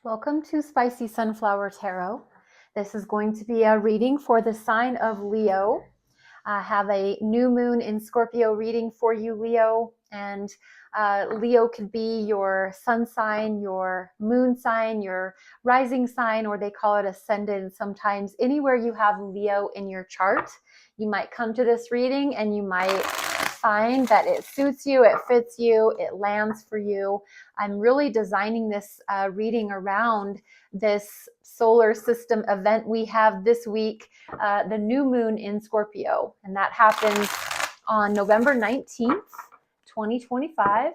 Welcome to Spicy Sunflower Tarot. This is going to be a reading for the sign of Leo. I have a new moon in Scorpio reading for you, Leo. And Leo could be your sun sign, your moon sign, your rising sign, or they call it ascendant sometimes. Anywhere you have Leo in your chart, you might come to this reading and you might find that it suits you, it fits you, it lands for you. I'm really designing this reading around this solar system event we have this week, the new moon in Scorpio, and that happens on November 19th, 2025.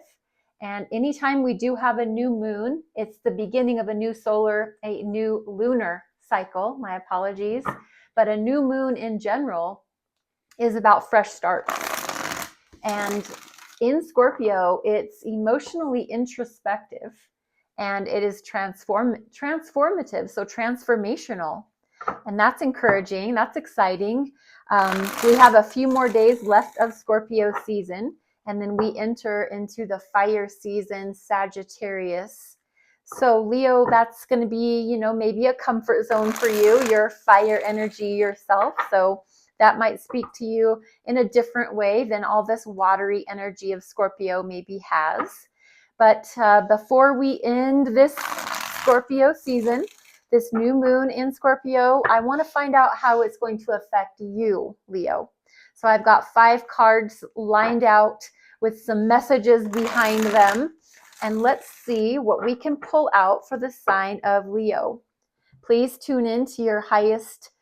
And anytime we do have a new moon, it's the beginning of a new lunar cycle, my apologies. But a new moon in general is about fresh starts. And in Scorpio, it's emotionally introspective and it is transformative, so transformational. And that's encouraging, that's exciting. We have a few more days left of Scorpio season, and then we enter into the fire season, Sagittarius. So Leo, that's going to be, maybe a comfort zone for you, your fire energy yourself. So that might speak to you in a different way than all this watery energy of Scorpio maybe has. But before we end this Scorpio season, this new moon in Scorpio, I want to find out how it's going to affect you, Leo. So I've got 5 cards lined out with some messages behind them. And let's see what we can pull out for the sign of Leo. Please tune in to your highest,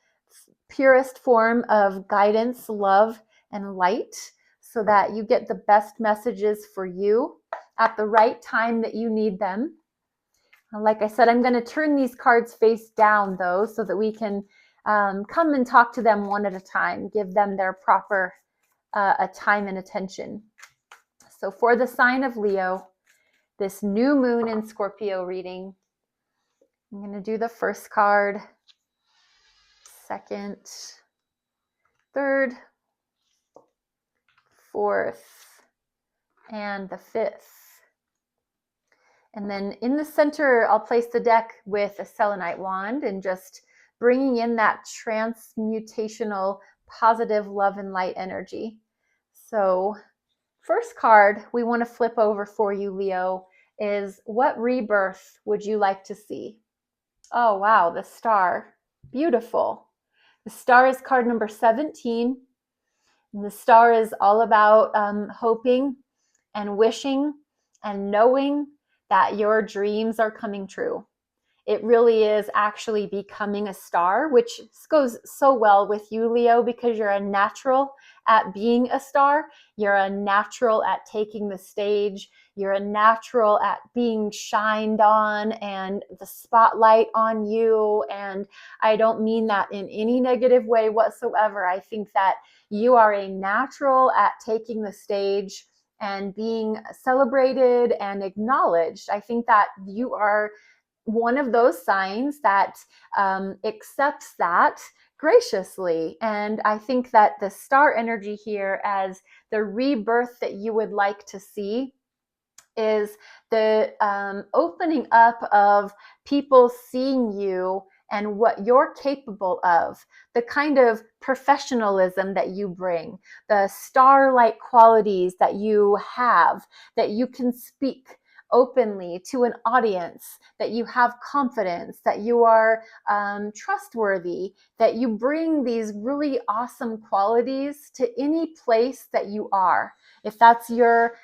purest form of guidance, love, and light so that you get the best messages for you at the right time that you need them. Like I said, I'm going to turn these cards face down though, so that we can come and talk to them one at a time, give them their proper time and attention. So for the sign of Leo, this new moon in Scorpio reading, I'm going to do the first card, second, third, fourth, and the fifth. And then in the center, I'll place the deck with a selenite wand and just bringing in that transmutational, positive love and light energy. So first card we want to flip over for you, Leo, is what rebirth would you like to see? Oh, wow, the star. Beautiful. The star is card number 17. And the star is all about hoping and wishing and knowing that your dreams are coming true. It really is actually becoming a star, which goes so well with you, Leo, because you're a natural at being a star. You're a natural at taking the stage. You're a natural at being shined on and the spotlight on you. And I don't mean that in any negative way whatsoever. I think that you are a natural at taking the stage and being celebrated and acknowledged. I think that you are one of those signs that accepts that graciously. And I think that the star energy here as the rebirth that you would like to see is the opening up of people seeing you and what you're capable of, the kind of professionalism that you bring, the star-like qualities that you have, that you can speak openly to an audience, that you have confidence, that you are trustworthy, that you bring these really awesome qualities to any place that you are. If that's your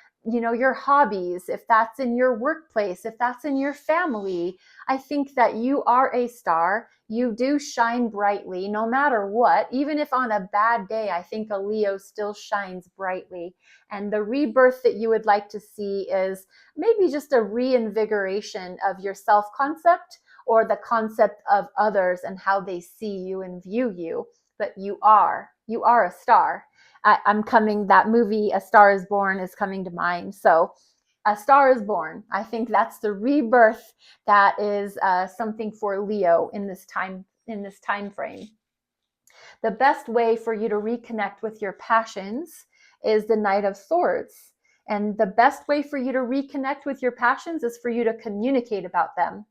hobbies, if that's in your workplace, if that's in your family, I think that you are a star. You do shine brightly no matter what. Even if on a bad day, I think a Leo still shines brightly. And the rebirth that you would like to see is maybe just a reinvigoration of your self-concept or the concept of others and how they see you and view you. But you are a star. That movie, A Star is Born, is coming to mind. So A Star is Born. I think that's the rebirth that is something for Leo in this time frame. The best way for you to reconnect with your passions is the Knight of Swords. And the best way for you to reconnect with your passions is for you to communicate about them.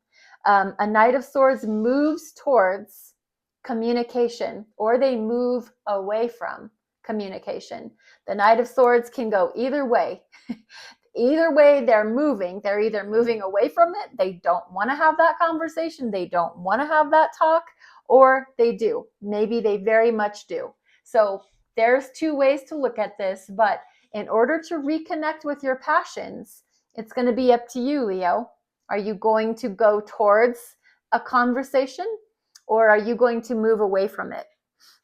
A Knight of Swords moves towards communication, or they move away from communication. The Knight of Swords can go either way. Either way they're moving. They're either moving away from it, they don't want to have that conversation, they don't want to have that talk, or they do. Maybe they very much do. So there's two ways to look at this, but in order to reconnect with your passions, it's going to be up to you, Leo. Are you going to go towards a conversation, or are you going to move away from it?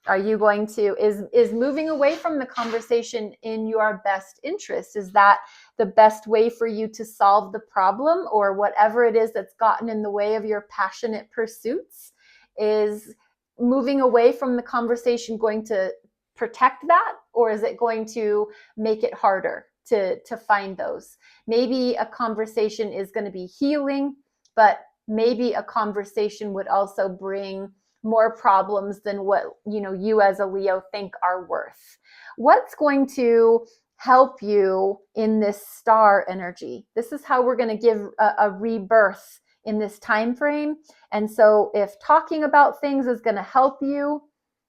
Are you going to, is moving away from the conversation in your best interest? Is that the best way for you to solve the problem, or whatever it is that's gotten in the way of your passionate pursuits? Is moving away from the conversation going to protect that, or is it going to make it harder to find those? Maybe a conversation is going to be healing, but maybe a conversation would also bring more problems than what you as a Leo think are worth. What's going to help you in this star energy? This is how we're going to give a rebirth in this time frame. And so if talking about things is going to help you,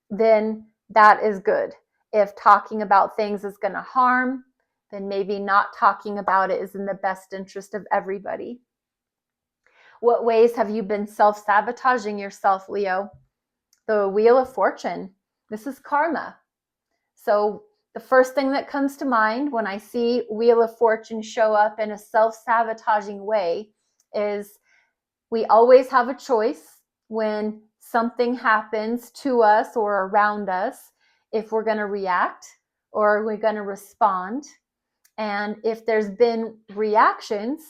then that is good. If talking about things is going to harm, then maybe not talking about it is in the best interest of everybody. What ways have you been self-sabotaging yourself, Leo? The Wheel of Fortune. This is karma. So the first thing that comes to mind when I see Wheel of Fortune show up in a self-sabotaging way is we always have a choice when something happens to us or around us, if we're going to react or we're going to respond. And if there's been reactions,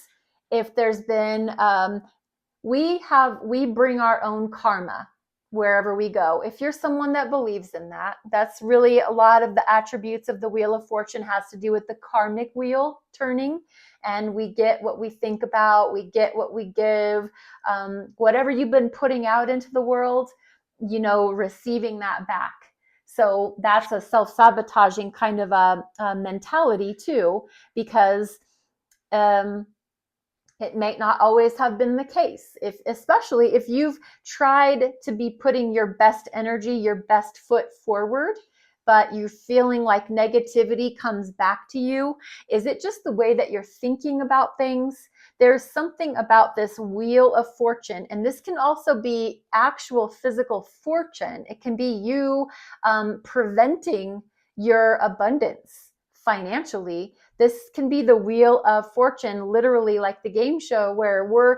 if there's been, we bring our own karma wherever we go. If you're someone that believes in that, that's really a lot of the attributes of the Wheel of Fortune has to do with the karmic wheel turning. And we get what we think about, we get what we give, whatever you've been putting out into the world, receiving that back. So that's a self-sabotaging kind of a mentality too, because it may not always have been the case, especially if you've tried to be putting your best energy, your best foot forward, but you're feeling like negativity comes back to you. Is it just the way that you're thinking about things? There's something about this Wheel of Fortune, and this can also be actual physical fortune. It can be you preventing your abundance financially. This can be the Wheel of Fortune, literally like the game show where we're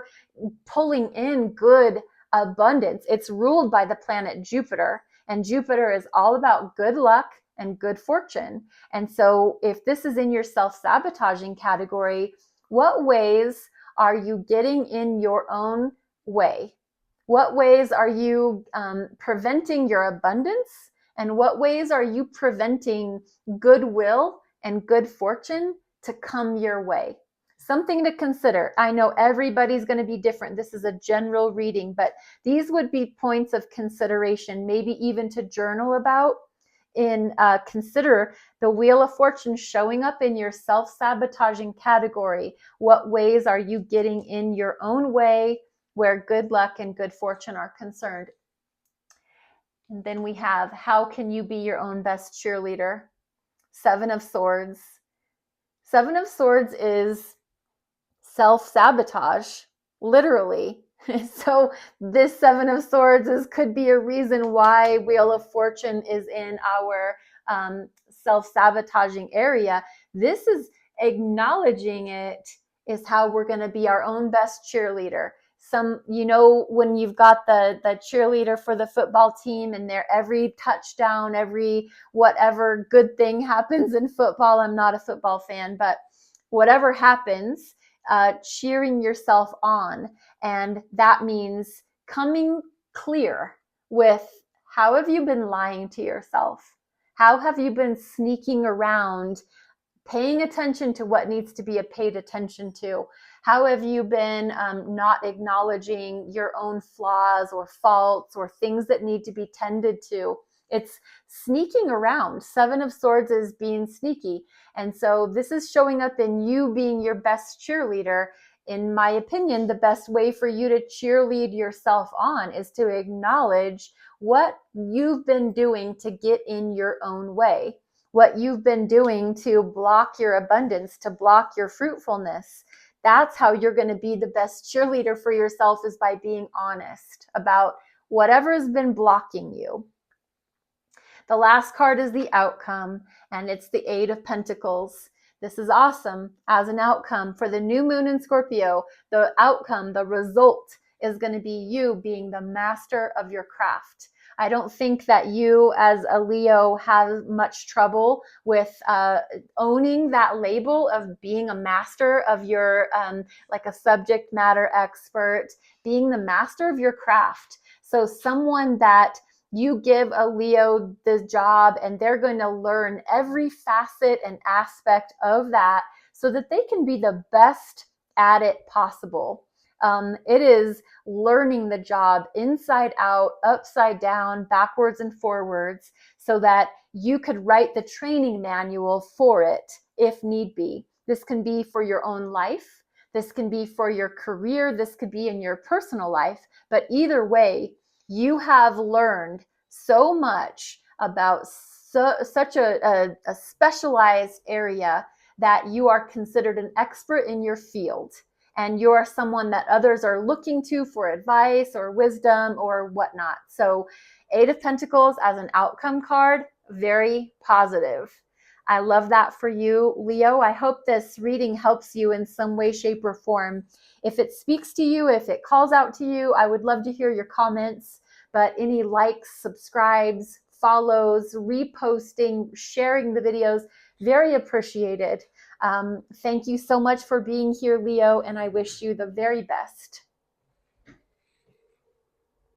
pulling in good abundance. It's ruled by the planet Jupiter, and Jupiter is all about good luck and good fortune. And so if this is in your self-sabotaging category, what ways are you getting in your own way? What ways are you preventing your abundance? And what ways are you preventing goodwill and good fortune to come your way? Something to consider. I know everybody's going to be different. This is a general reading, but these would be points of consideration, maybe even to journal about. Consider the Wheel of Fortune showing up in your self-sabotaging category. What ways are you getting in your own way where good luck and good fortune are concerned? And then we have, how can you be your own best cheerleader? Seven of Swords. Seven of Swords is self-sabotage, literally. So this Seven of Swords could be a reason why Wheel of Fortune is in our self-sabotaging area. This is acknowledging it is how we're going to be our own best cheerleader. When you've got the cheerleader for the football team and every touchdown, every whatever good thing happens in football, I'm not a football fan, but whatever happens, cheering yourself on. And that means coming clear with, how have you been lying to yourself? How have you been sneaking around, paying attention to what needs to be paid attention to? How have you been not acknowledging your own flaws or faults or things that need to be tended to? It's sneaking around. Seven of Swords is being sneaky. And so this is showing up in you being your best cheerleader in my opinion, the best way for you to cheerlead yourself on is to acknowledge what you've been doing to get in your own way, what you've been doing to block your abundance, to block your fruitfulness. That's how you're going to be the best cheerleader for yourself, is by being honest about whatever has been blocking you. The last card is the outcome, and it's the Eight of Pentacles. This is awesome as an outcome for the new moon in Scorpio. The outcome, the result, is going to be you being the master of your craft. I don't think that you as a Leo have much trouble with owning that label of being a master of your, like a subject matter expert, being the master of your craft. So someone that you give a Leo the job and they're going to learn every facet and aspect of that so that they can be the best at it possible. It is learning the job inside out, upside down, backwards and forwards, so that you could write the training manual for it if need be. This can be for your own life. This can be for your career. This could be in your personal life. But either way, you have learned so much about such a specialized area that you are considered an expert in your field. And you're someone that others are looking to for advice or wisdom or whatnot. So Eight of Pentacles as an outcome card, very positive. I love that for you, Leo. I hope this reading helps you in some way, shape, or form. If it speaks to you, if it calls out to you, I would love to hear your comments. But any likes, subscribes, follows, reposting, sharing the videos, very appreciated. Thank you so much for being here, Leo, and I wish you the very best.